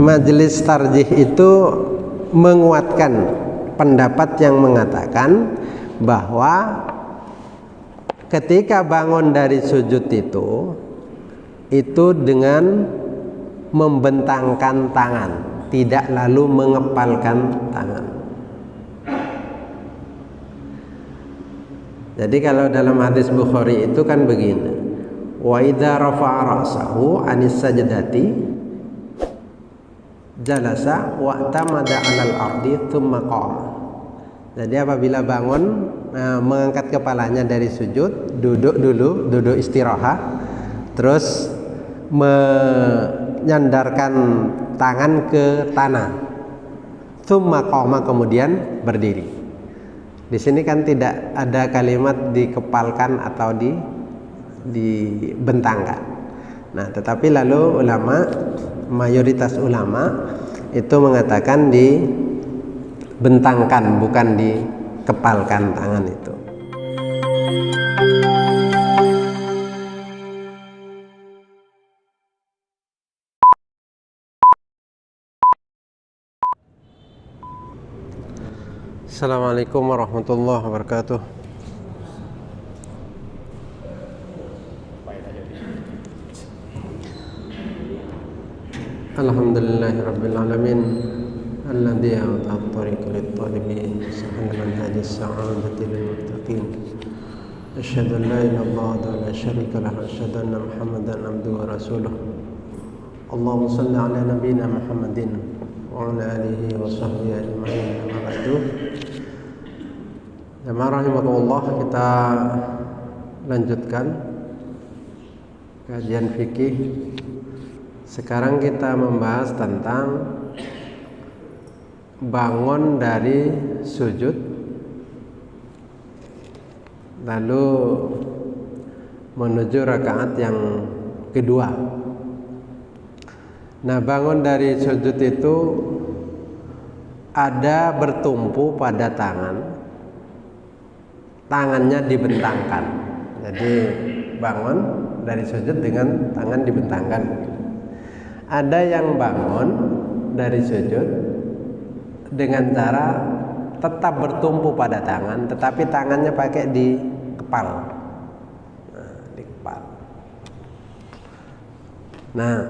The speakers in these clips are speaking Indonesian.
majelis tarjih itu menguatkan pendapat yang mengatakan bahwa ketika bangun dari sujud itu dengan membentangkan tangan, tidak lalu mengepalkan tangan. Jadi kalau dalam hadis Bukhari itu kan begini, wa idza rafa'a ra'sahu 'anis sajdati jalasa wa tamada 'alal ardi tsumma qama. Jadi apabila bangun mengangkat kepalanya dari sujud, duduk dulu, duduk istirahat, terus menyandarkan tangan ke tanah, tsumma qama, kemudian berdiri. Di sini kan tidak ada kalimat dikepalkan atau dibentangkan. Nah, tetapi lalu mayoritas ulama itu mengatakan dibentangkan, bukan dikepalkan tangan itu. Assalamualaikum warahmatullahi wabarakatuh. Alhamdulillahirabbil alamin alladzi a'ta at-tariqa lit-talibin sahhala manhajis sa'adati lil-muttaqin. Asyhadu an la ilaha illallah wa la syarika lahu wa asyhadu anna Muhammadan abduhu wa rasuluh. Allahumma shalli ala nabiyyina Muhammadin wa ala alihi wa sahbihi ajma'in. Amma ba'du. Jamaah rahimakumullah, kita lanjutkan kajian fikih. Sekarang kita membahas tentang bangun dari sujud lalu menuju rakaat yang kedua. Nah, bangun dari sujud itu ada bertumpu pada tangannya dibentangkan. Jadi bangun dari sujud dengan tangan dibentangkan. Ada yang bangun dari sujud dengan cara tetap bertumpu pada tangan, tetapi tangannya pakai di kepal. Di kepal. Nah,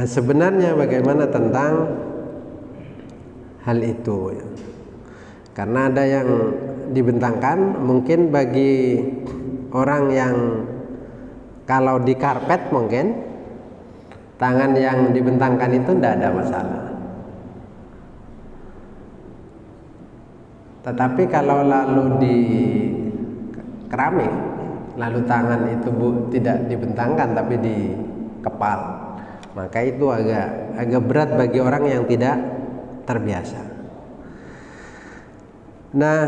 sebenarnya bagaimana tentang hal itu? Karena ada yang dibentangkan, mungkin bagi orang yang kalau di karpet mungkin tangan yang dibentangkan itu tidak ada masalah. Tetapi kalau lalu di keramik, lalu tangan itu tidak dibentangkan tapi di kepal, maka itu agak berat bagi orang yang tidak terbiasa. Nah,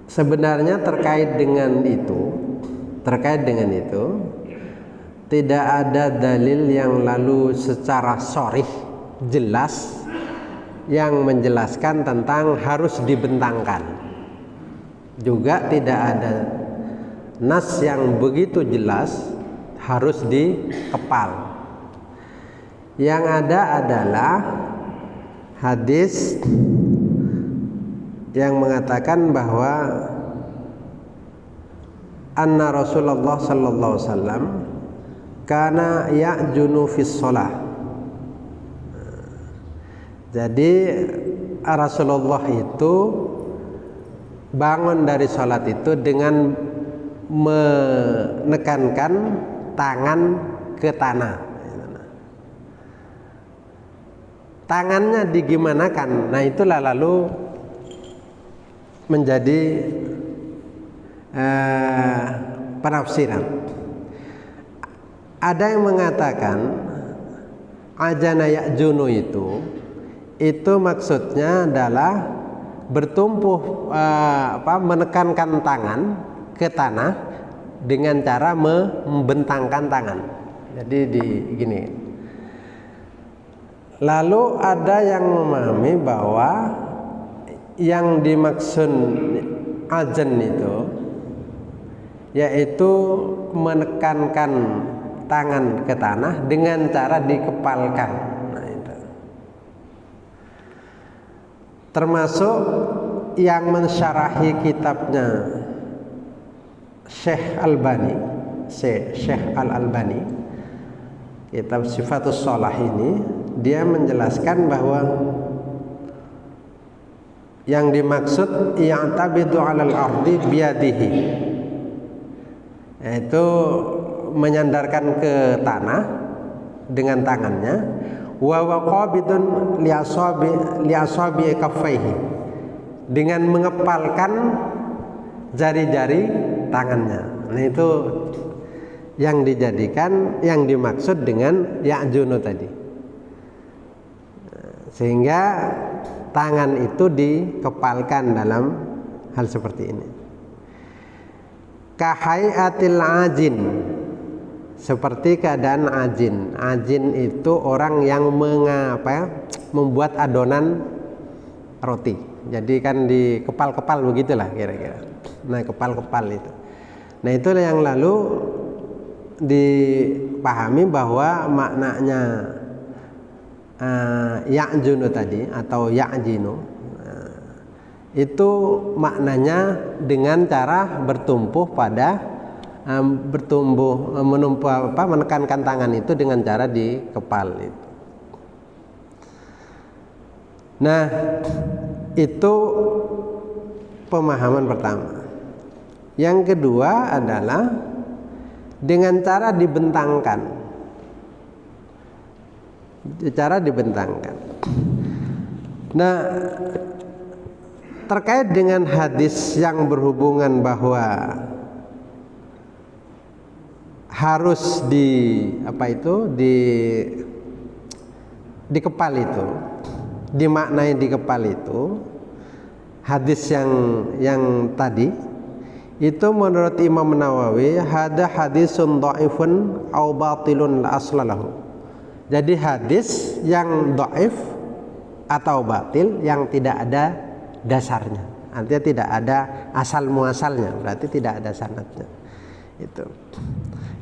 sebenarnya terkait dengan itu tidak ada dalil yang lalu secara sharih jelas yang menjelaskan tentang harus dibentangkan. Juga tidak ada nas yang begitu jelas harus dikepal. Yang ada adalah hadis yang mengatakan bahwa anna Rasulullah sallallahu alaihi wasallam kana ya'junu fis shalah. Jadi Rasulullah itu bangun dari salat itu dengan menekankan tangan ke tanah. Tangannya digimanakan? Nah, itulah lalu menjadi penafsiran. Ada yang mengatakan ajana ya'junu itu maksudnya adalah bertumpu menekankan tangan ke tanah dengan cara membentangkan tangan. Jadi gini. Lalu ada yang memahami bahwa yang dimaksud ajan itu yaitu menekankan tangan ke tanah dengan cara dikepalkan. Nah, itu. Termasuk yang mensyarahi kitabnya Syekh Al-Albani, kitab Sifatus Shalah ini, dia menjelaskan bahwa yang dimaksud ya'tabidu 'alal ardi biyadihi, yaitu menyandarkan ke tanah dengan tangannya, wa waqabidun li asabi kaffaihi, dengan mengepalkan jari-jari tangannya. Nah, itu yang dijadikan, yang dimaksud dengan ya'junu tadi. Sehingga tangan itu dikepalkan dalam hal seperti ini. Kahaiatil ajin, seperti keadaan ajin. Ajin itu orang yang membuat adonan roti. Jadi kan dikepal-kepal begitulah kira-kira. Nah, kepal-kepal itu. Nah, itulah yang lalu dipahami bahwa maknanya ya'junu tadi atau ya'jinu, itu maknanya dengan cara bertumbuh pada menekankan tangan itu dengan cara dikepal itu. Nah, itu pemahaman pertama. Yang kedua adalah dengan cara dibentangkan. Cara dibentangkan. Nah, terkait dengan hadis yang berhubungan bahwa harus dikepal itu, dimaknai dikepal itu, hadis yang tadi itu menurut Imam Nawawi hada hadisun dhaifun au batilun la aslalahu. Jadi hadis yang dhaif atau batil yang tidak ada dasarnya, artinya tidak ada asal muasalnya, berarti tidak ada sanadnya. Itu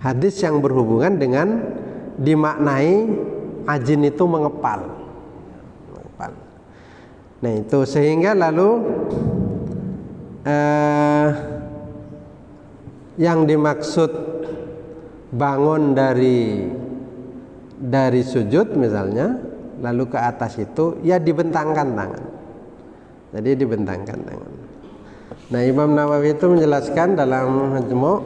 hadis yang berhubungan dengan dimaknai ajin itu mengepal. Nah, itu sehingga lalu yang dimaksud bangun dari sujud misalnya, lalu ke atas itu ya dibentangkan tangan. Jadi dibentangkan tangan. Nah, Imam Nawawi itu menjelaskan dalam Majmu',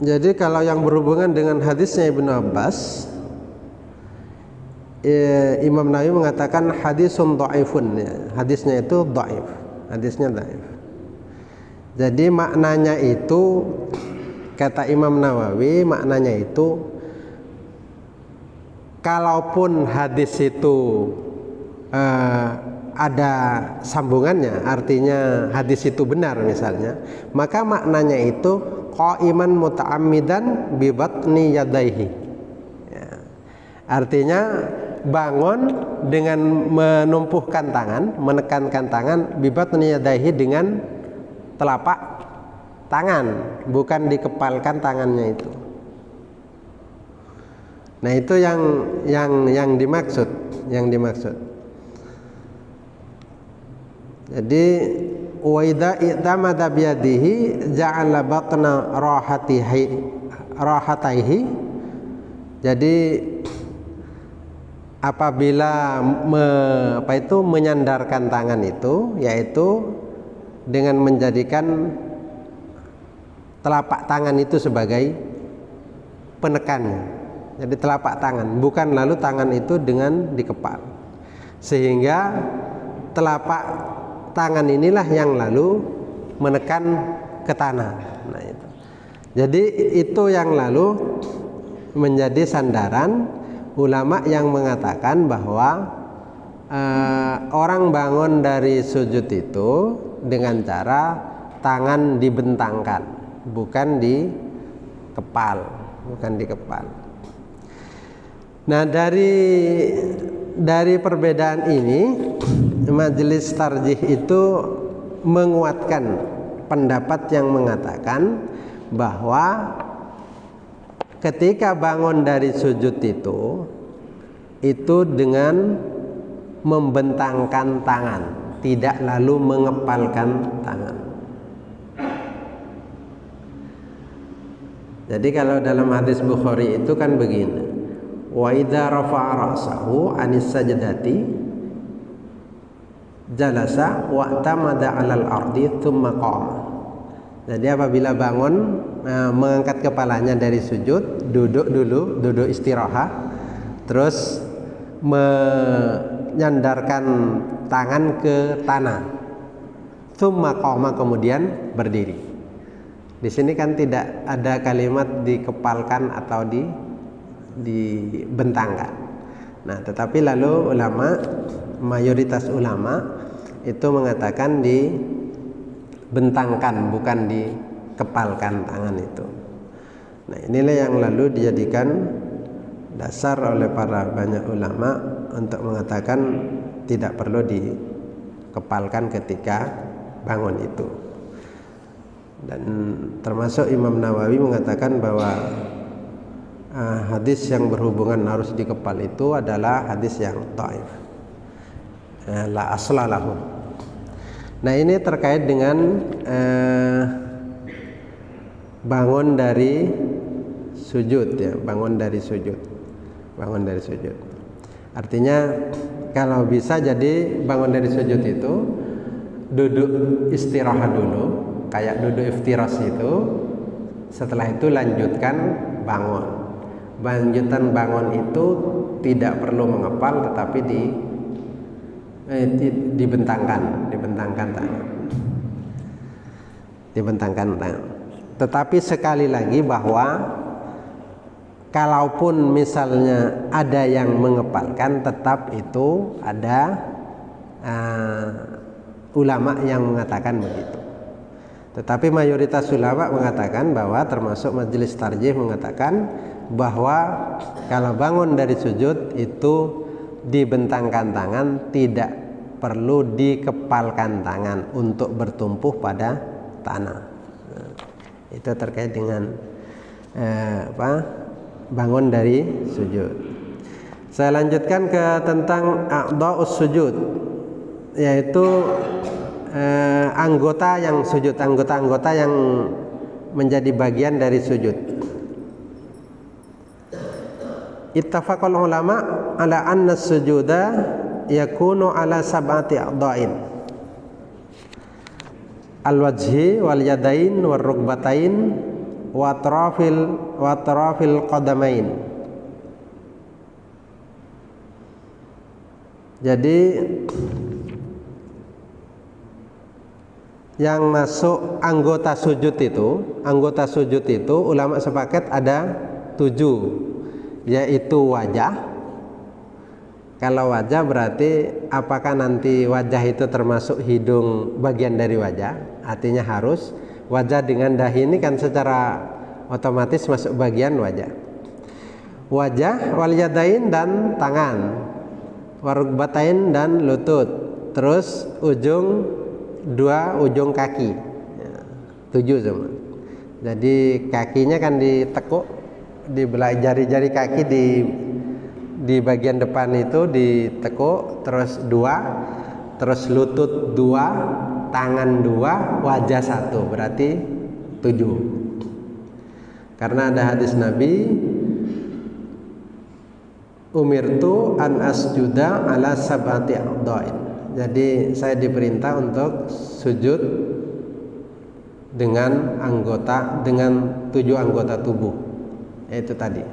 jadi kalau yang berhubungan dengan hadisnya Ibnu Abbas, Imam Nawawi mengatakan hadisun dhaifun, ya. Hadisnya itu dhaif, hadisnya dhaif. Jadi maknanya itu, kata Imam Nawawi, maknanya itu kalaupun hadis itu ada sambungannya, artinya hadis itu benar misalnya, maka maknanya itu qaiman muta'ammidan bi batni yadaihi, ya. Artinya bangun dengan menumpuhkan tangan, menekankan tangan, bi batni yadaihi, dengan telapak tangan, bukan dikepalkan tangannya itu. Nah, itu yang dimaksud, Jadi wa idza i'tamada biyadihi ja'ala batna rahataihi. Jadi apabila menyandarkan tangan itu, yaitu dengan menjadikan telapak tangan itu sebagai penekannya. Jadi telapak tangan, bukan lalu tangan itu dengan dikepal. Sehingga telapak tangan inilah yang lalu menekan ke tanah. Nah, itu. Jadi itu yang lalu menjadi sandaran ulama yang mengatakan bahwa orang bangun dari sujud itu dengan cara tangan dibentangkan, bukan dikepal. Nah, dari perbedaan ini majelis tarjih itu menguatkan pendapat yang mengatakan bahwa ketika bangun dari sujud itu dengan membentangkan tangan, tidak lalu mengepalkan tangan. Jadi kalau dalam hadis Bukhari itu kan begini, wa idza rafa'a ra'sahu 'anis sajdati jalasa wa tamada 'alal ardi tsumma qama. Jadi apabila bangun mengangkat kepalanya dari sujud, duduk dulu, duduk istirahat, terus menyandarkan tangan ke tanah, tsumma qama, kemudian berdiri. Di sini kan tidak ada kalimat dikepalkan atau dibentangkan. Nah, tetapi lalu mayoritas ulama itu mengatakan dibentangkan, bukan dikepalkan tangan itu. Nah, inilah yang lalu dijadikan dasar oleh para banyak ulama untuk mengatakan tidak perlu dikepalkan ketika bangun itu. Dan termasuk Imam Nawawi mengatakan bahwa hadis yang berhubungan harus dikepal itu adalah hadis yang dhaif, la asla lahu. Nah, ini terkait dengan bangun dari sujud, ya, bangun dari sujud. Artinya kalau bisa jadi bangun dari sujud itu duduk istirahat dulu, kayak duduk iftiras itu. Setelah itu lanjutkan bangun. Lanjutan bangun itu tidak perlu mengepal, tetapi dibentangkan tangan. Tetapi sekali lagi bahwa kalaupun misalnya ada yang mengepalkan, tetap itu ada ulama yang mengatakan begitu. Tetapi mayoritas ulama mengatakan bahwa, termasuk majelis tarjih mengatakan bahwa kalau bangun dari sujud itu dibentangkan tangan, tidak perlu dikepalkan tangan untuk bertumpuh pada tanah. Itu terkait dengan bangun dari sujud. Saya lanjutkan ke tentang a'dha'us sujud, yaitu anggota yang sujud, anggota-anggota yang menjadi bagian dari sujud. Ittafaqal ulama ala anna sujuda yakunu ala sab'ati a'dha'in: al-wajhi wal yadain wal rukbatain wa atrafil qadamain. Jadi yang masuk anggota sujud itu ulama sepakat ada 7, yaitu wajah. Kalau wajah berarti apakah nanti wajah itu termasuk hidung bagian dari wajah? Artinya harus wajah dengan dahi ini kan secara otomatis masuk bagian wajah. Wajah, wal yadain dan tangan, warukbatain dan lutut, terus dua ujung kaki, 7 semua. Jadi kakinya kan ditekuk, dibelah jari-jari kaki di bagian depan itu ditekuk, terus 2, terus lutut 2, tangan 2, wajah 1, berarti 7. Karena ada hadis Nabi, umirtu an asjuda ala sab'ati a'dha'in. Jadi saya diperintah untuk sujud dengan 7 anggota tubuh, yaitu tadi.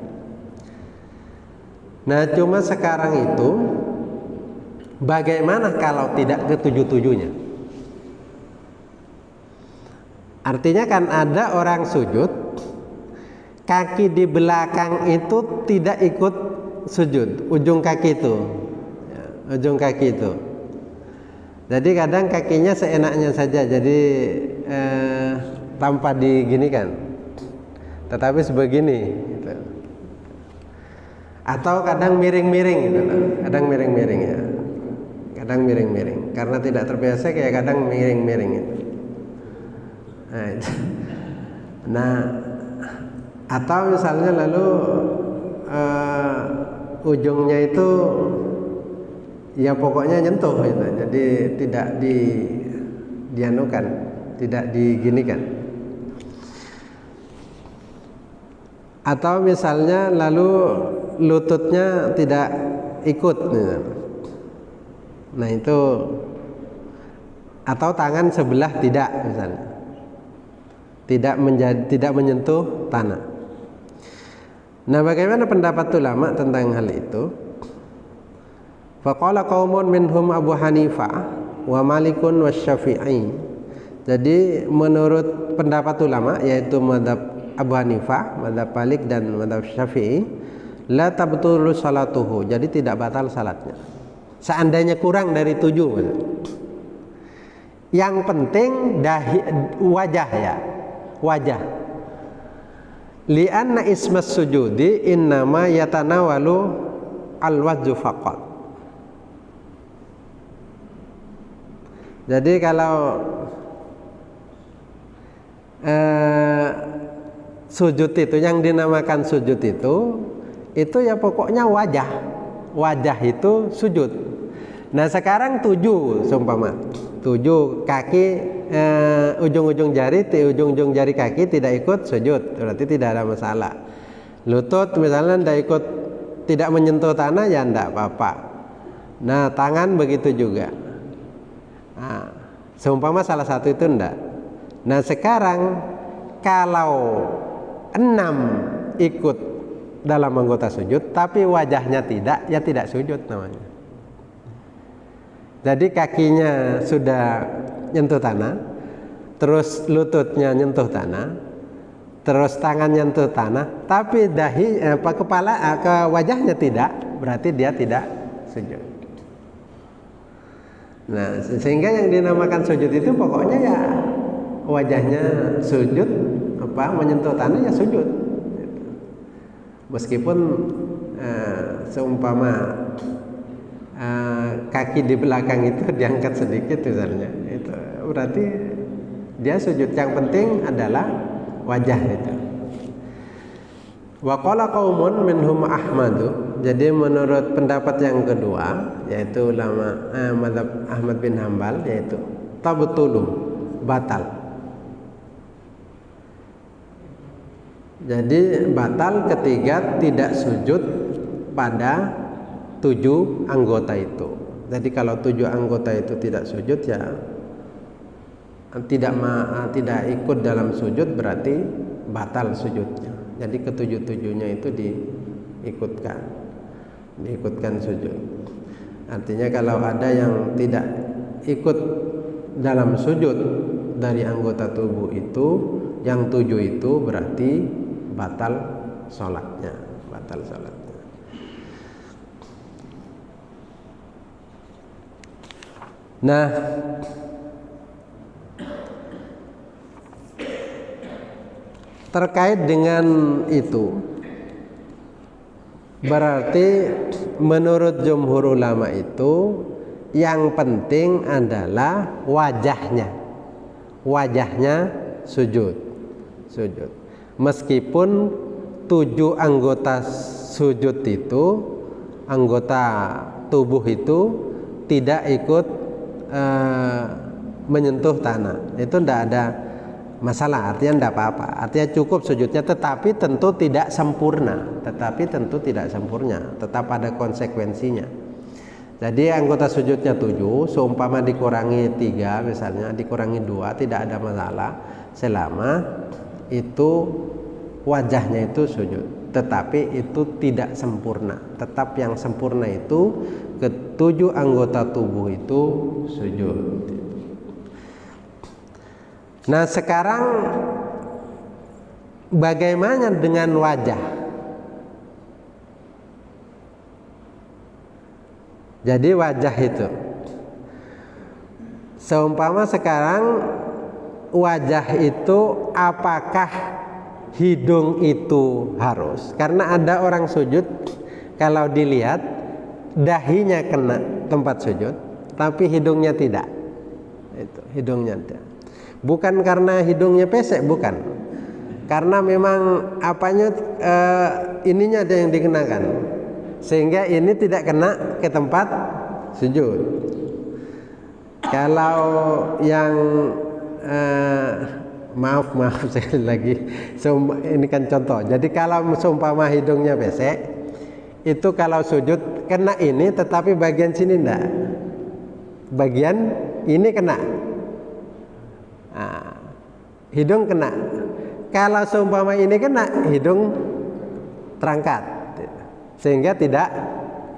Nah, cuma sekarang itu bagaimana kalau tidak ke 7-7-nya? Artinya kan ada orang sujud, kaki di belakang itu tidak ikut sujud, ujung kaki itu. Jadi kadang kakinya seenaknya saja, jadi tanpa diginikan, tetapi sebegini gitu. Atau kadang miring-miring gitu loh. Kadang miring-miring ya. Kadang miring-miring. Karena tidak terbiasa kayak kadang miring-miring gitu. Nah, itu. Nah, atau misalnya lalu ujungnya itu ya pokoknya nyentuh gitu. Jadi tidak dianukan, tidak diginikan. Atau misalnya lalu lututnya tidak ikut gitu. Nah itu, atau tangan sebelah tidak misalnya, tidak menyentuh tanah. Nah bagaimana pendapat ulama tentang hal itu? Faqala qaumun minhum Abu Hanifah wa Malikun wa Syafi'i. Jadi menurut pendapat ulama yaitu mazhab Abu Hanifah, mazhab Malik dan mazhab Syafi'i, la tabtulu salatuhu. Jadi tidak batal salatnya. Seandainya kurang dari 7. Yang penting wajah ya, wajah. Li'anna ismas sujudi innama yatanawalu al-wajhu faqat. Jadi kalau sujud itu, yang dinamakan sujud itu ya pokoknya wajah itu sujud. Nah sekarang 7 seumpama 7 kaki, ujung-ujung jari kaki tidak ikut sujud, berarti tidak ada masalah. Lutut misalnya tidak menyentuh tanah ya enggak apa-apa. Nah tangan begitu juga. Nah, seumpama salah satu itu enggak. Nah sekarang kalau 6 ikut dalam anggota sujud tapi wajahnya tidak, ya tidak sujud namanya. Jadi kakinya sudah nyentuh tanah, terus lututnya nyentuh tanah, terus tangan nyentuh tanah, tapi kepala ke wajahnya tidak, berarti dia tidak sujud. Nah, sehingga yang dinamakan sujud itu pokoknya ya wajahnya sujud, menyentuh tanah ya sujud. Meskipun seumpama kaki di belakang itu diangkat sedikit misalnya, itu berarti dia sujud. Yang penting adalah wajah itu. Wa qala qaumun minhum Ahmadu. Jadi menurut pendapat yang kedua yaitu ulama mazhab Ahmad bin Hambal, yaitu tabtulu, batal. Jadi batal ketika tidak sujud pada 7 anggota itu. Jadi kalau 7 anggota itu tidak sujud ya tidak ikut dalam sujud, berarti batal sujudnya. Jadi ke-7-7-nya itu diikutkan sujud. Artinya kalau ada yang tidak ikut dalam sujud dari anggota tubuh itu, yang 7 itu berarti batal sholatnya. Nah, terkait dengan itu, berarti menurut jumhur ulama itu yang penting adalah wajahnya sujud. Meskipun 7 anggota sujud itu, anggota tubuh itu tidak ikut menyentuh tanah, itu tidak ada masalah, artinya tidak apa-apa, artinya cukup sujudnya, tetapi tentu tidak sempurna, tetap ada konsekuensinya. Jadi anggota sujudnya 7, seumpama dikurangi 3 misalnya, dikurangi 2, tidak ada masalah selama itu wajahnya itu sujud, tetapi itu tidak sempurna. Tetap yang sempurna itu ke-7 anggota tubuh itu sujud. Nah sekarang bagaimana dengan wajah? Jadi wajah itu, seumpama sekarang wajah itu apakah hidung itu harus? Karena ada orang sujud kalau dilihat dahinya kena tempat sujud, tapi hidungnya tidak. Itu hidungnya tidak. Bukan karena hidungnya pesek, bukan. Karena memang apanya ininya ada yang dikenakan, sehingga ini tidak kena ke tempat sujud. Kalau yang maaf sekali lagi, ini kan contoh. Jadi kalau seumpama hidungnya pesek, itu kalau sujud kena ini, tetapi bagian sini enggak. Bagian ini kena. Nah, hidung kena. Kalau seumpama ini kena, hidung terangkat, sehingga tidak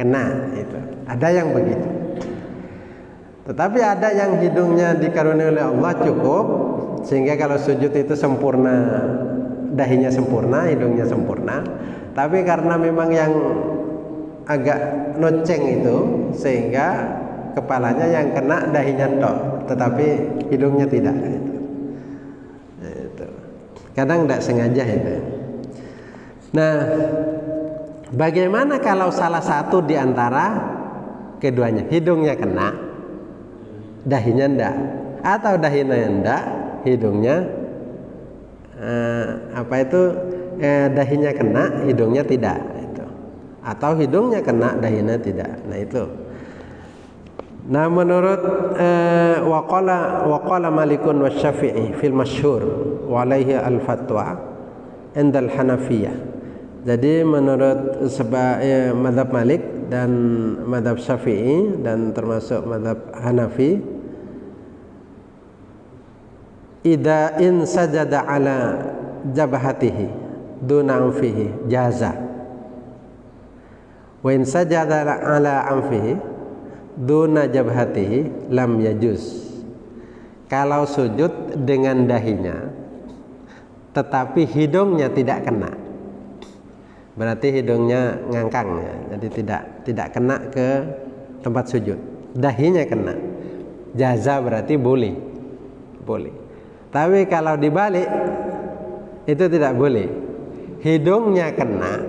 kena. Itu ada yang begitu. Tetapi ada yang hidungnya dikaruniai oleh Allah cukup, sehingga kalau sujud itu sempurna, dahinya sempurna, hidungnya sempurna. Tapi karena memang yang agak noceng itu, sehingga kepalanya yang kena, dahinya tok, tetapi hidungnya tidak. Itu. Kadang tidak sengaja itu. Nah, bagaimana kalau salah satu di antara keduanya, hidungnya kena, dahinya enggak, atau dahinya enggak, hidungnya dahinya kena, hidungnya tidak, itu. Atau hidungnya kena, dahinya tidak. Nah, itu. Nah, menurut waqala Malikun wa Syafi'i fil masyhur wa alaihi al-fatwa indal Hanafiyah. Jadi menurut mazhab Malik dan mazhab Syafi'i dan termasuk mazhab Hanafi, idza in sajada ala jabhatihi duna anfihi jaza, wa in sajada ala anfihi duna jabhatihi lam yajuz. Kalau sujud dengan dahinya tetapi hidungnya tidak kena, berarti hidungnya ngangkang ya, jadi tidak kena ke tempat sujud, dahinya kena, jaza berarti boleh. Tapi kalau dibalik itu tidak boleh, hidungnya kena,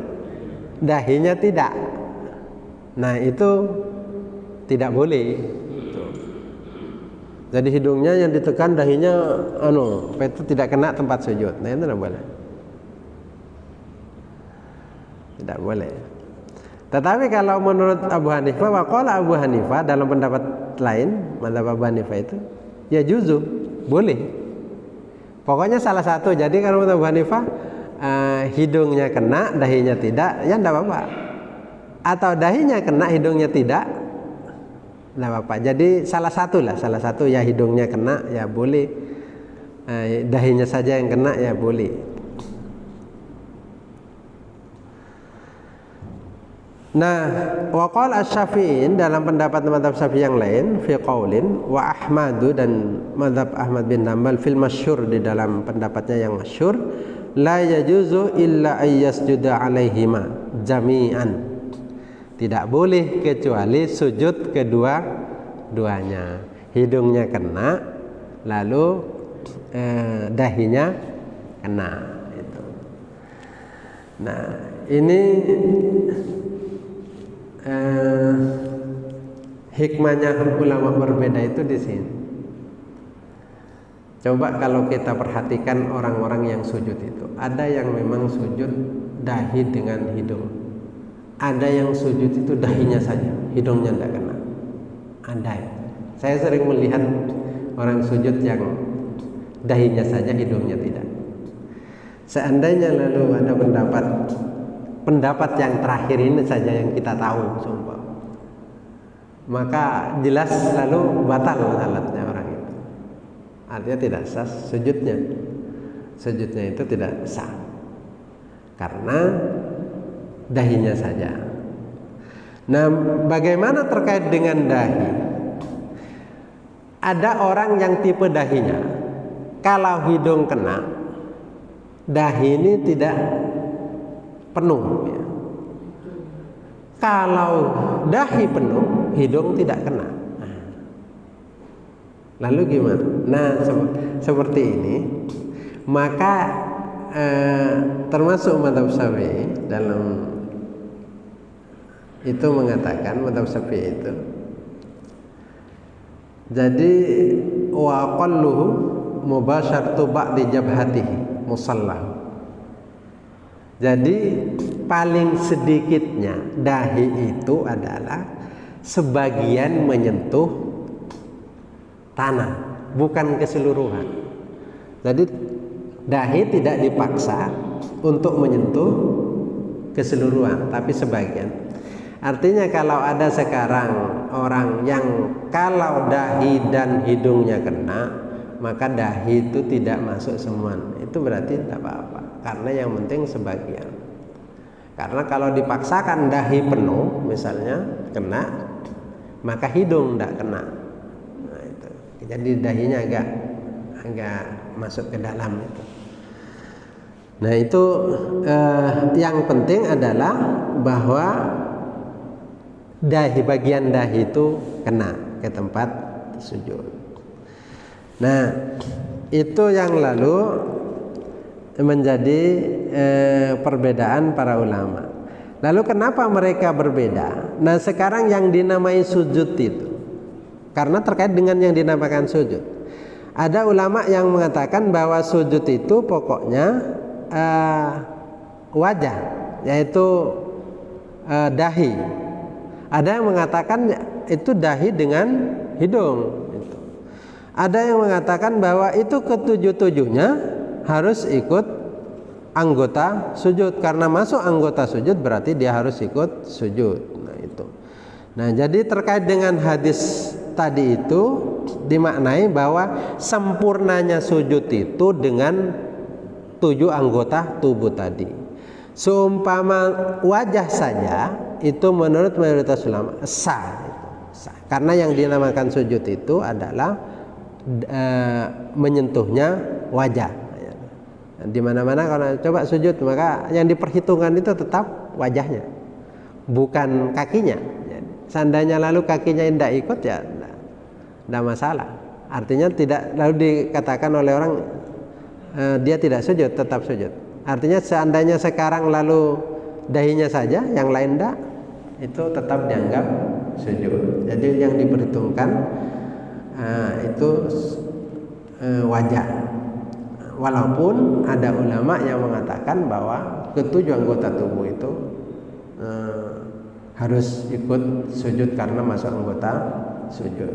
dahinya tidak. Nah, itu tidak boleh. Jadi hidungnya yang ditekan, dahinya itu tidak kena tempat sujud. Nah, itu tidak boleh. Tidak boleh. Tetapi kalau menurut Abu Hanifah, waqala Abu Hanifah dalam pendapat lain, mazhab Abu Hanifah itu ya juzu, boleh. Pokoknya salah satu. Jadi kalau menurut Abu Hanifah hidungnya kena, dahinya tidak, ya tidak apa-apa. Atau dahinya kena, hidungnya tidak, tidak apa-apa. Jadi salah satu ya hidungnya kena, ya boleh. Dahinya saja yang kena, ya boleh. Nah, waqal asy-Syafi'in dalam pendapat mazhab Syafi'i yang lain fi qaulin wa Ahmadu dan mazhab Ahmad bin Hanbal fil masyhur di dalam pendapatnya yang masyhur, la yajuzu illa ayyasjuda alaihima jami'an. Tidak boleh kecuali sujud kedua-duanya. Hidungnya kena, lalu dahinya kena. Itu. Nah, ini hikmahnya ulama berbeda itu di sini. Coba kalau kita perhatikan orang-orang yang sujud itu, ada yang memang sujud dahi dengan hidung, ada yang sujud itu dahinya saja, hidungnya tidak kena. Ada. Saya sering melihat orang sujud yang dahinya saja, hidungnya tidak. Seandainya lalu ada pendapat yang terakhir ini saja yang kita tahu, sumpah, maka jelas lalu batal salatnya orang itu. Artinya tidak sah sujudnya itu tidak sah karena dahinya saja. Nah, bagaimana terkait dengan dahi? Ada orang yang tipe dahinya, kalau hidung kena, dahi ini tidak penuh ya. Kalau dahi penuh, hidung tidak kena. Lalu gimana? Nah, seperti ini, maka termasuk mazhab Syafi'i dalam itu mengatakan, mazhab Syafi'i itu, jadi wa qalluhu mubasharatu ba'di jabhatihi musallah. Jadi paling sedikitnya dahi itu adalah sebagian menyentuh tanah, bukan keseluruhan. Jadi dahi tidak dipaksa untuk menyentuh keseluruhan, tapi sebagian. Artinya kalau ada sekarang orang yang kalau dahi dan hidungnya kena, maka dahi itu tidak masuk semua. Itu berarti tidak apa-apa, karena yang penting sebagian. Karena kalau dipaksakan dahi penuh misalnya kena, maka hidung tidak kena. Nah, itu. Jadi dahinya agak masuk ke dalam itu. Nah itu yang penting adalah bahwa dahi, bagian dahi itu kena ke tempat sujud. Nah itu yang lalu menjadi perbedaan para ulama. Lalu kenapa mereka berbeda? Nah sekarang yang dinamai sujud itu, karena terkait dengan yang dinamakan sujud, ada ulama yang mengatakan bahwa sujud itu pokoknya wajah, yaitu dahi. Ada yang mengatakan itu dahi dengan hidung. Ada yang mengatakan bahwa itu ketujuh-tujuhnya harus ikut anggota sujud, karena masuk anggota sujud berarti dia harus ikut sujud. Nah itu. Nah jadi terkait dengan hadis tadi itu dimaknai bahwa sempurnanya sujud itu dengan 7 anggota tubuh tadi. Seumpama wajah saja itu menurut mayoritas ulama sah. Karena yang dinamakan sujud itu adalah menyentuhnya wajah. Di mana-mana kalau coba sujud, maka yang diperhitungkan itu tetap wajahnya, bukan kakinya. Seandainya lalu kakinya tidak ikut, ya tidak masalah. Artinya tidak lalu dikatakan oleh orang dia tidak sujud, tetap sujud. Artinya seandainya sekarang lalu dahinya saja, yang lain tidak, itu tetap dianggap sujud. Jadi yang diperhitungkan itu wajah. Walaupun ada ulama yang mengatakan bahwa ketujuh anggota tubuh itu harus ikut sujud karena masuk anggota sujud.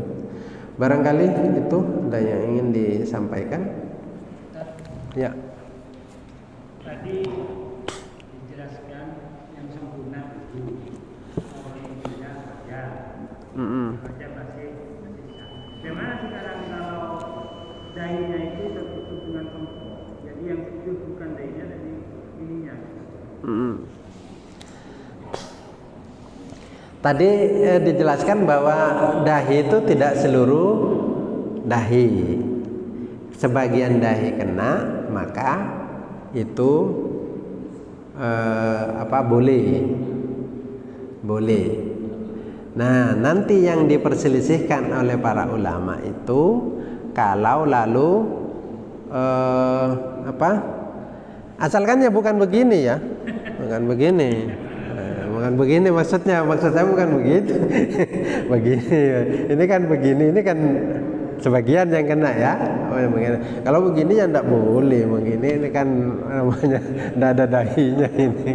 Barangkali itu ada yang ingin disampaikan. Ya. Tadi dijelaskan yang sempurna itu olehnya saja. Saja masih sah. Bagaimana sekarang kalau dahinya itu tertutup dengan kempot? Jadi yang sujud bukan dahinya, tapi ininya. Tadi dijelaskan bahwa dahi itu tidak seluruh dahi. Sebagian dahi kena, maka itu boleh. Nah nanti yang diperselisihkan oleh para ulama itu kalau lalu asalkan ya bukan begini ya, bukan begini maksudnya bukan begitu. Begini, ini kan begini, ini kan sebagian yang kena ya. Kalau begini ya tidak boleh, begini ini kan namanya tidak ada dahinya ini.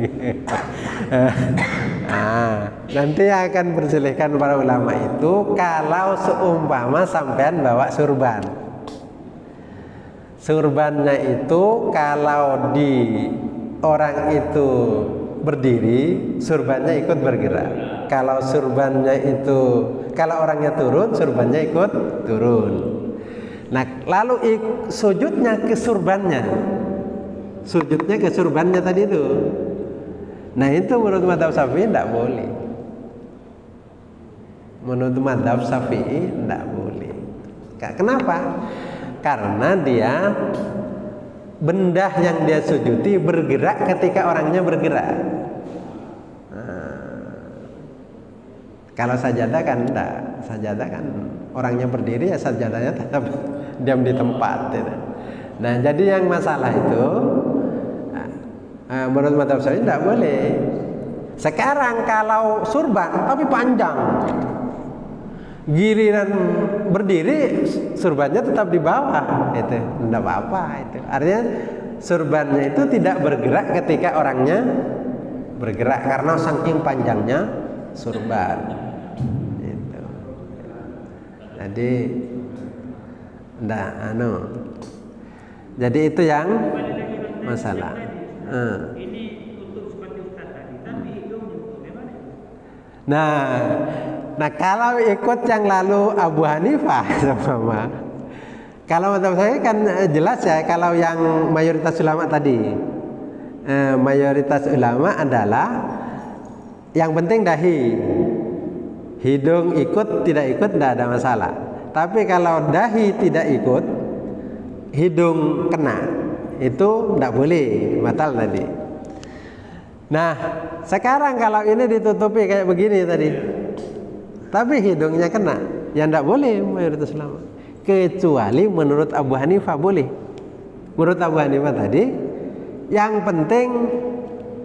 Nanti akan perselihkan para ulama itu kalau seumpama sampean bawa surban. Surbannya itu kalau di orang itu berdiri, surbannya ikut bergerak. Kalau surbannya itu, kalau orangnya turun, surbannya ikut turun. Nah, lalu sujudnya ke surbannya. Sujudnya ke surbannya tadi itu. Nah, itu menurut mazhab Syafi'i tidak boleh. Menurut mazhab Syafi'i tidak boleh. Kenapa? Karena dia benda yang dia sujudi bergerak ketika orangnya bergerak. Kalau sajadah kan enggak, sajadah kan orangnya berdiri ya sajadahnya tetap diam di tempat gitu. Nah jadi yang masalah itu menurut mazhab Syafi'i tidak boleh. Sekarang kalau surban tapi panjang, giliran berdiri surbannya tetap di bawah, itu tidak apa-apa. Itu artinya surbannya itu tidak bergerak ketika orangnya bergerak karena saking panjangnya surban. Itu. Jadi jadi itu yang masalah. Ini untuk seperti Ustaz tadi, tapi hidung untuk bagaimana? Nah kalau ikut yang lalu Abu Hanifah sama, kalau menurut saya kan jelas ya, kalau yang mayoritas ulama tadi, mayoritas ulama adalah yang penting dahi, hidung ikut tidak ikut tidak ada masalah. Tapi kalau dahi tidak ikut, hidung kena, itu tidak boleh, batal tadi. Nah sekarang kalau ini ditutupi kayak begini tadi, tapi hidungnya kena, ya tidak boleh mayoritas ulama. Kecuali menurut Abu Hanifah boleh. Menurut Abu Hanifah tadi, yang penting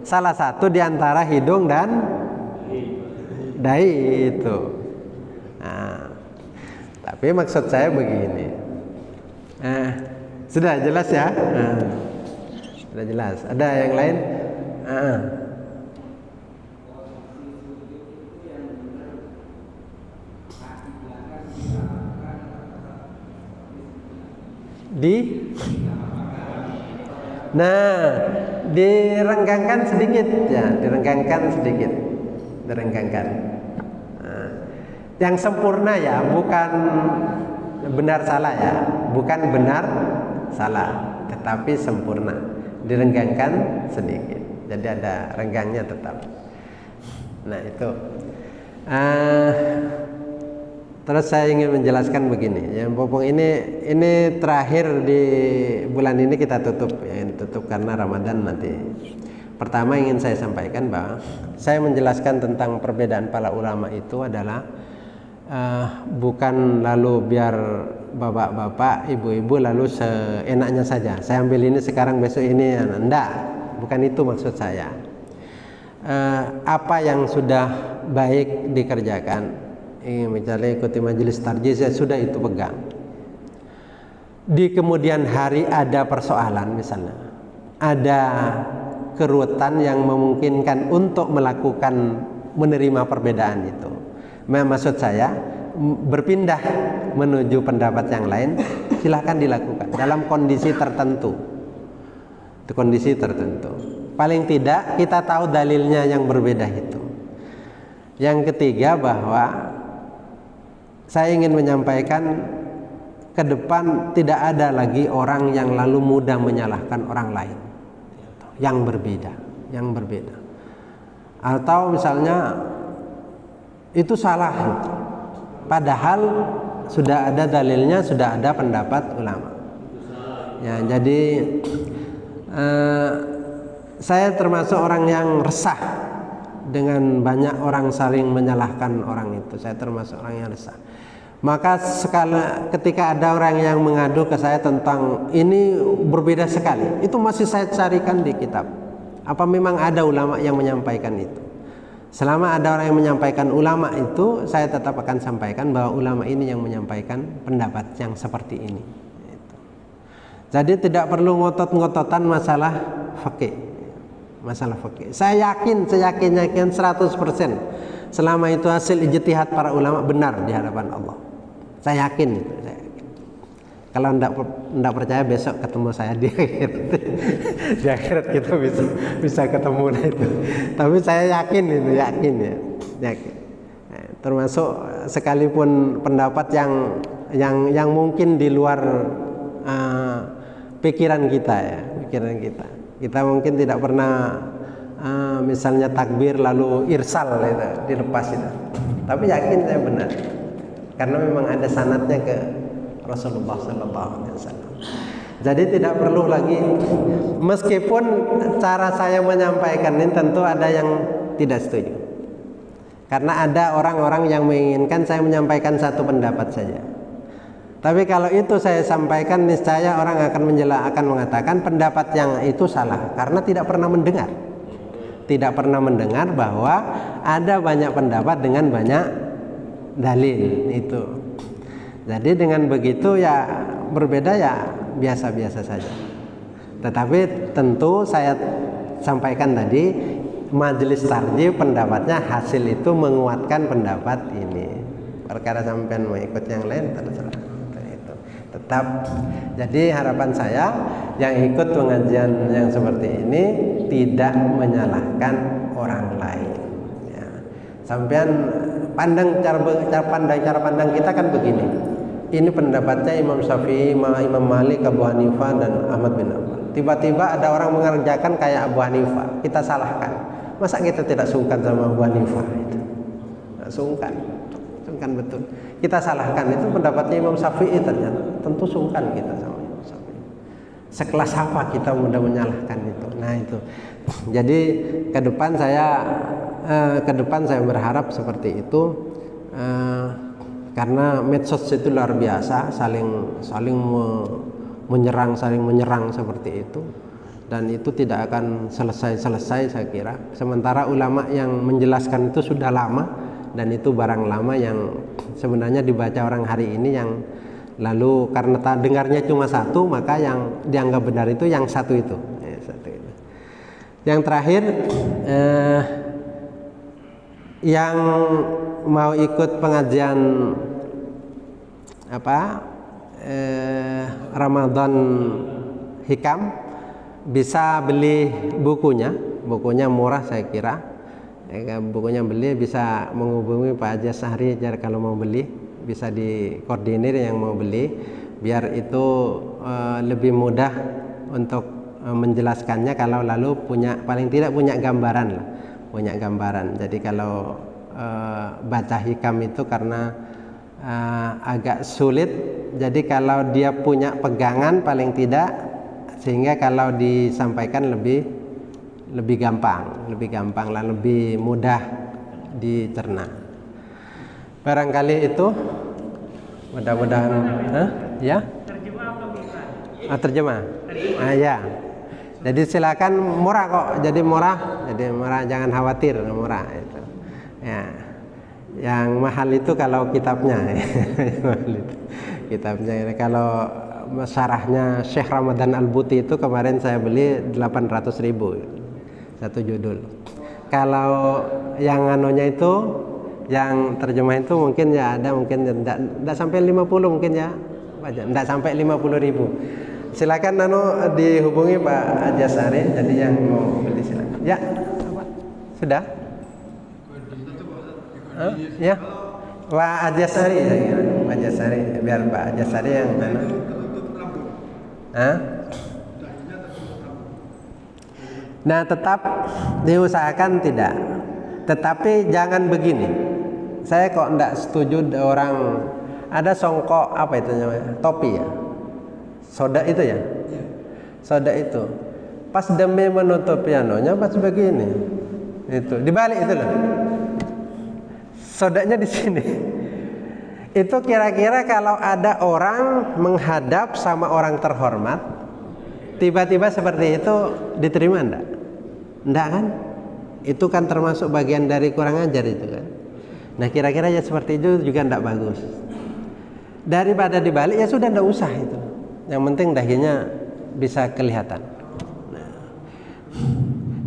salah satu di antara hidung dan dahi itu. Nah, tapi maksud saya begini. Sudah jelas ya? Sudah jelas. Ada yang lain? Direnggangkan sedikit ya, direnggangkan. Yang sempurna ya, bukan benar salah ya, bukan benar salah, tetapi sempurna, direnggangkan sedikit, jadi ada renggangnya tetap. Nah itu. Terus saya ingin menjelaskan begini, yang popong ini terakhir di bulan ini kita tutup, ya, tutup karena Ramadan nanti. Pertama ingin saya sampaikan bahwa saya menjelaskan tentang perbedaan para ulama itu adalah bukan lalu biar bapak-bapak, ibu-ibu lalu seenaknya saja. Saya ambil ini sekarang, besok ini, enggak, bukan itu maksud saya. Apa yang sudah baik dikerjakan. Misalnya ikuti majelis tarjih, sudah itu pegang. Di kemudian hari ada persoalan, misalnya ada keruwetan yang memungkinkan untuk melakukan menerima perbedaan itu. Maksud saya berpindah menuju pendapat yang lain, silahkan dilakukan dalam kondisi tertentu. Itu kondisi tertentu. Paling tidak kita tahu dalilnya yang berbeda itu. Yang ketiga bahwa saya ingin menyampaikan ke depan tidak ada lagi orang yang lalu mudah menyalahkan orang lain yang berbeda. Atau misalnya itu salah, padahal sudah ada dalilnya, sudah ada pendapat ulama. Ya, jadi saya termasuk orang yang resah dengan banyak orang saling menyalahkan orang itu. Saya termasuk orang yang resah. Maka ketika ada orang yang mengadu ke saya tentang ini berbeda sekali, itu masih saya carikan di kitab. Apa memang ada ulama yang menyampaikan itu? Selama ada orang yang menyampaikan ulama itu, saya tetap akan sampaikan bahwa ulama ini yang menyampaikan pendapat yang seperti ini. Jadi tidak perlu ngotot-ngototan masalah fikih. Saya yakin 100% selama itu hasil ijtihad para ulama benar di hadapan Allah. Saya yakin itu. Kalau enggak percaya, besok ketemu saya di akhirat. Di akhirat kita bisa ketemu itu. Tapi saya yakin itu, yakin. Termasuk sekalipun pendapat yang mungkin di luar pikiran kita ya, Kita mungkin tidak pernah misalnya takbir lalu irsal itu, dilepas itu. Tapi yakin saya benar. Karena memang ada sanadnya ke Rasulullah SAW. Jadi tidak perlu lagi, meskipun cara saya menyampaikan ini tentu ada yang tidak setuju. Karena ada orang-orang yang menginginkan saya menyampaikan satu pendapat saja. Tapi kalau itu saya sampaikan, niscaya orang akan mengatakan pendapat yang itu salah karena tidak pernah mendengar. tidak pernah mendengar bahwa ada banyak pendapat dengan banyak dalil itu. Jadi dengan begitu ya berbeda ya biasa-biasa saja. Tetapi tentu saya sampaikan tadi, majelis tarjih pendapatnya hasil itu menguatkan pendapat ini. Perkara sampean mau ikut yang lain terserah. Itu tetap. Jadi harapan saya yang ikut pengajian yang seperti ini tidak menyalahkan orang lain. Ya. Sampean pandang cara pandang kita kan begini. Ini pendapatnya Imam Syafi'i, Imam Malik, Abu Hanifah dan Ahmad bin Hanbal. Tiba-tiba ada orang mengerjakan kayak Abu Hanifah, kita salahkan. Masa kita tidak sungkan sama Abu Hanifah itu? Nah, sungkan betul. Kita salahkan itu pendapatnya Imam Syafi'i ternyata. Tentu sungkan kita sama Imam Syafi'i. Sekelas apa kita mudah menyalahkan itu? Nah itu. Jadi ke depan saya berharap seperti itu. Karena medsos itu luar biasa, saling menyerang seperti itu, dan itu tidak akan selesai saya kira. Sementara ulama yang menjelaskan itu sudah lama, dan itu barang lama yang sebenarnya dibaca orang hari ini, yang lalu karena dengarnya cuma satu, maka yang dianggap benar itu yang satu itu. Yang terakhir, yang mau ikut pengajian Ramadan Hikam bisa beli bukunya murah saya kira. Bukunya beli bisa menghubungi Pak Haji Sahri kalau mau beli, bisa dikoordinir yang mau beli biar itu lebih mudah untuk menjelaskannya kalau lalu paling tidak punya gambaran lah. Jadi kalau baca hikam itu karena agak sulit, jadi kalau dia punya pegangan paling tidak, sehingga kalau disampaikan lebih gampang lah, lebih mudah dicerna. Barangkali itu mudah-mudahan ya. Terjemah. Ya. Jadi silakan, murah kok. Jadi murah, jangan khawatir, murah itu. Ya. Yang mahal itu kalau kitabnya. Kitabnya kalau syarahnya Syekh Ramadan Al-Buti itu kemarin saya beli 800.000 satu judul. Kalau yang anunya itu, yang terjemah itu mungkin ya ada, mungkin enggak sampai 50 mungkin ya. Enggak sampai 50.000. Silakan dihubungi Pak Haji Sari, jadi yang mau beli silakan. Ya. Sudah? Ya. Pak Haji Sari ya. Pak Haji Sari, biar Pak Haji Sari yang mana? Nah, tetap diusahakan tidak. Tetapi jangan begini. Saya kok enggak setuju orang ada songkok apa itu namanya? Topi ya. Soda itu ya. Soda itu. Pas demi menutup pianonya pas begini. Itu dibalik itu loh. Sodanya di sini. Itu kira-kira kalau ada orang menghadap sama orang terhormat, tiba-tiba seperti itu diterima enggak? Enggak kan? Itu kan termasuk bagian dari kurang ajar itu kan. Nah kira-kira ya seperti itu juga enggak bagus. Daripada dibalik ya sudah enggak usah itu. Yang penting dahinya bisa kelihatan. Nah,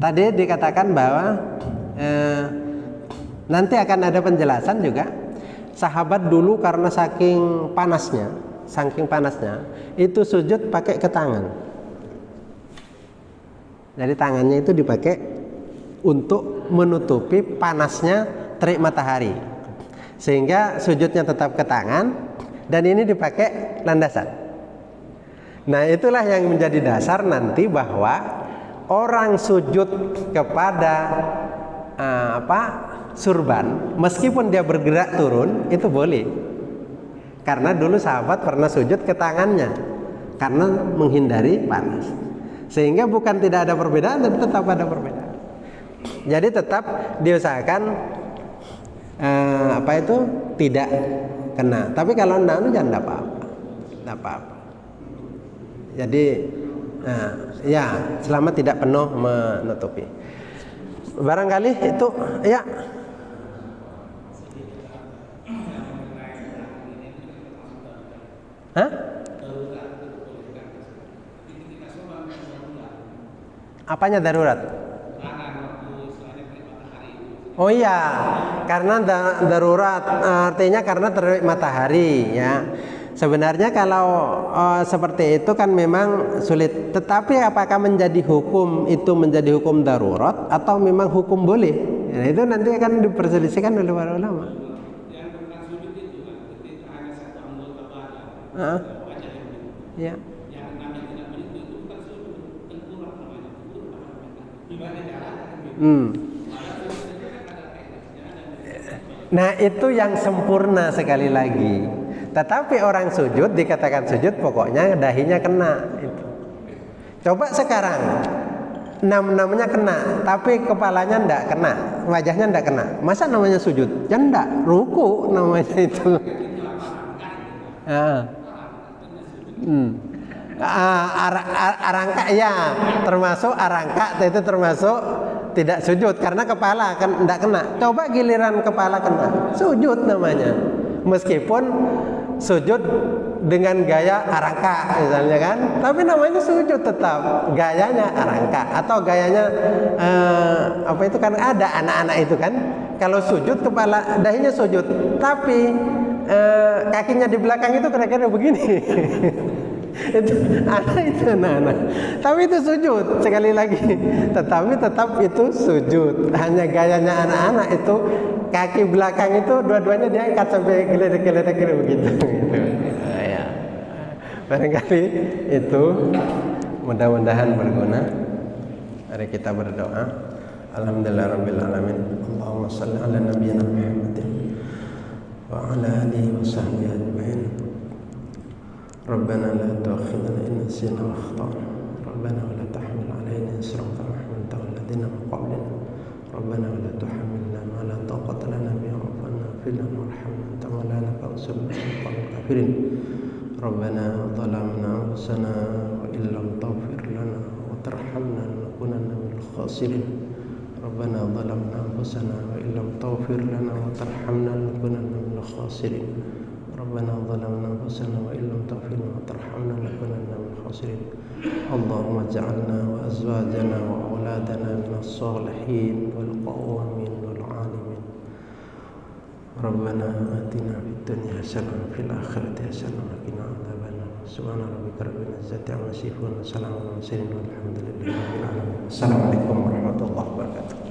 tadi dikatakan bahwa nanti akan ada penjelasan juga. Sahabat dulu karena saking panasnya itu sujud pakai ke tangan. Jadi tangannya itu dipakai untuk menutupi panasnya terik matahari, sehingga sujudnya tetap ke tangan dan ini dipakai landasan. Nah itulah yang menjadi dasar nanti bahwa orang sujud kepada surban meskipun dia bergerak turun itu boleh, karena dulu sahabat pernah sujud ke tangannya karena menghindari panas, sehingga bukan tidak ada perbedaan tapi tetap ada perbedaan. Jadi tetap diusahakan tidak kena, tapi kalau jangan tidak apa-apa. Jadi ya selama tidak penuh menutupi. Barangkali itu ya. Hah? Apanya darurat? Oh iya, karena darurat artinya karena terbit matahari ya. Sebenarnya kalau seperti itu kan memang sulit. Tetapi apakah menjadi hukum itu menjadi hukum darurat atau memang hukum boleh? Ya, itu nanti akan diperselisihkan oleh para ulama. Ya. Nah itu yang sempurna sekali lagi. Tetapi orang sujud dikatakan sujud pokoknya dahinya kena itu. Coba sekarang enam-enamnya kena, tapi kepalanya ndak kena, wajahnya ndak kena. Masa namanya sujud? Ya ndak, ruku namanya itu. Arangka ya, termasuk arangka itu termasuk tidak sujud karena kepala kan ndak kena. Coba giliran kepala kena, sujud namanya. Meskipun sujud dengan gaya arangka misalnya kan, tapi namanya sujud tetap, gayanya arangka atau gayanya apa itu kan ada anak-anak itu kan, kalau sujud kepala dahinya sujud, tapi kakinya di belakang itu kira-kira begini. Itu anak-anak, tapi itu sujud sekali lagi, tetapi tetap itu sujud, hanya gayanya anak-anak itu kaki belakang itu dua-duanya diangkat sampai geledek-geledek begitu. Ya. Barangkali itu mudah-mudahan berguna. Mari kita berdoa. Alhamdulillahirabbil alamin. Allahumma shalli ala nabiyyina Muhammadin wa ala alihi wa sahbihi ajma'in. ربنا لا تؤاخذنا إن نسينا وأخطأنا ربنا ولا تحمل علينا إصرا كما حملته على الذين من قبلنا ربنا ولا تحملنا ما لا طاقة لنا به واعف عنا واغفر لنا وارحمنا أنت مولانا فانصرنا على القوم الكافرين ربنا ظلمنا أنفسنا وإن لم تغفر لنا وترحمنا لنكونن من الخاسرين ربنا ظلمنا أنفسنا وإن لم تغفر لنا وترحمنا لنكونن من الخاسرين ربنا ظلمنا أنفسنا وإن لم تغفر لنا وترحمنا لنكونن من الخاسرين اللهم اجعلنا وأزواجنا وأولادنا من الصالحين والقوامين والعالمين ربنا آتنا في الدنيا حسنة وفي الآخرة حسنة وقنا عذاب النار سبحان ربك رب العزة عما يصفون وسلام على المرسلين والحمد لله رب العالمين السلام عليكم ورحمة الله وبركاته.